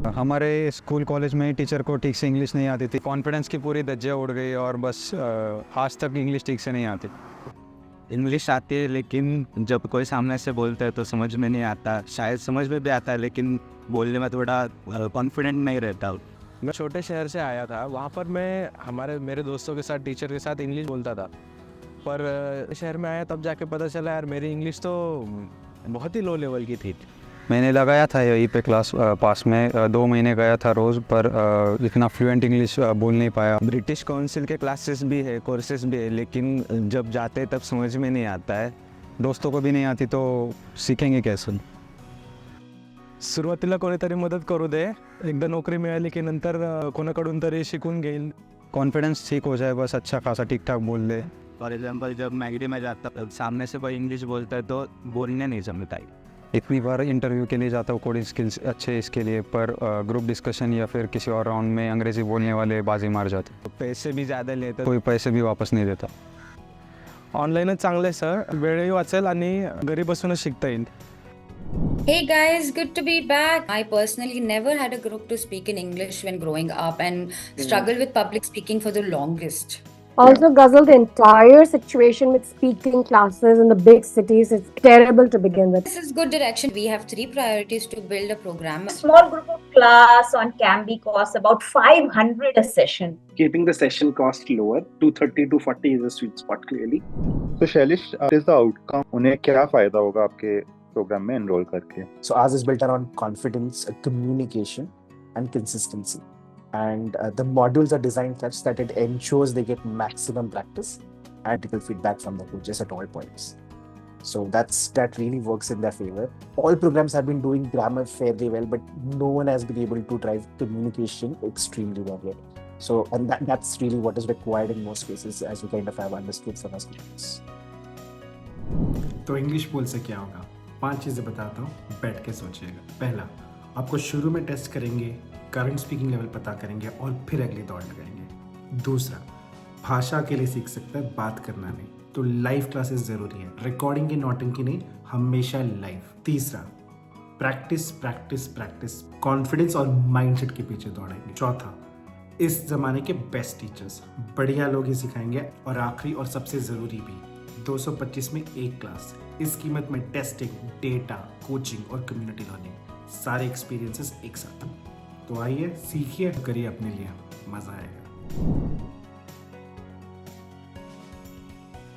हमारे school college में teacher को ठीक से इंग्लिश नहीं आती थी, कॉन्फिडेंस की पूरी धज्जियाँ उड़ गई और बस आज तक इंग्लिश ठीक से नहीं आती। इंग्लिश आती है लेकिन जब कोई सामने से बोलता है तो समझ में नहीं आता, शायद समझ में भी आता है लेकिन बोलने में थोड़ा कॉन्फिडेंट नहीं रहता। मैं छोटे शहर से आया था, वहाँ पर मैं मेरे दोस्तों के साथ टीचर के साथ इंग्लिश बोलता था, पर शहर में आया तब जाके पता चला यार मेरी इंग्लिश तो बहुत ही लो लेवल की थी। मैंने लगाया था यहीं पे क्लास पास में 2 महीने गया था रोज़, पर इतना फ्लुएंट इंग्लिश बोल नहीं पाया। ब्रिटिश काउंसिल के क्लासेस भी है, कोर्सेज भी है, लेकिन जब जाते तब समझ में नहीं आता है। दोस्तों को भी नहीं आती तो सीखेंगे कैसे? सुरुवातीला कोणीतरी मदत करू दे, एकदा नोकरी मिळाली की नंतर कोणाकडून तरी शिकून घेईल। कॉन्फिडेंस ठीक हो जाए, बस अच्छा खासा ठीक ठाक बोल ले। फॉर एग्जाम्पल जब मैगडी में जाता सामने से कोई इंग्लिश बोलता है तो बोलने नहीं जमता है। इतनी बार इंटरव्यू के लिए जाता हूँ कोडिंग स्किल्स अच्छे इसके लिए, पर ग्रुप डिस्कशन या फिर किसी और राउंड में अंग्रेज़ी बोलने वाले बाजी मार जाते। तो पैसे भी ज़्यादा लेते, कोई पैसे भी वापस नहीं देता। ऑनलाईनच चांगलं आहे सर, वेळही वाचेल आणि घरी बसूनच शिकता येईल। Hey guys, good to be back. I personally never had a group to speak in English when growing up and struggled with public speaking for the longest. Also, Ghazal, the entire situation with speaking classes in the big cities is terrible to begin with. This is good direction. We have 3 priorities to build a program. A small group of class on Cambly costs about 500 a session. Keeping the session cost lower, 230 to 40 is a sweet spot clearly. So Shailesh, is the outcome? उन्हें क्या फायदा होगा आपके programme में enrol करके? So ours is built around confidence, communication, and consistency. And the modules are designed such that it ensures they get maximum practice and critical feedback from the coaches at all points. So that really works in their favor. All programs have been doing grammar fairly well, but no one has been able to drive communication extremely well yet. So, and that's really what is required in most cases, as we kind of have understood from our students. तो English बोल से क्या होगा? 5 चीज़ें बताता हूँ, बैठ के सोचिएगा। पहला, आपको शुरू में टेस्ट करेंगे, करंट स्पीकिंग लेवल पता करेंगे और फिर अगली दौड़ लगाएंगे। दूसरा, भाषा के लिए सीख सकता है, बात करना नहीं, तो लाइव क्लासेस ज़रूरी है, रिकॉर्डिंग की नोटिंग नहीं, हमेशा लाइव। तीसरा, प्रैक्टिस प्रैक्टिस प्रैक्टिस, कॉन्फिडेंस और माइंडसेट के पीछे दौड़ेंगे। चौथा, इस ज़माने के बेस्ट टीचर्स, बढ़िया लोग ही सिखाएंगे। और आखिरी और सबसे ज़रूरी भी, 225 में एक क्लास, इस कीमत में टेस्टिंग, डेटा, कोचिंग और कम्युनिटी लर्निंग, सारे एक्सपीरियंसेस एक साथ। तो आइए, सीखिए, करिए अपने लिए, मज़ा आएगा।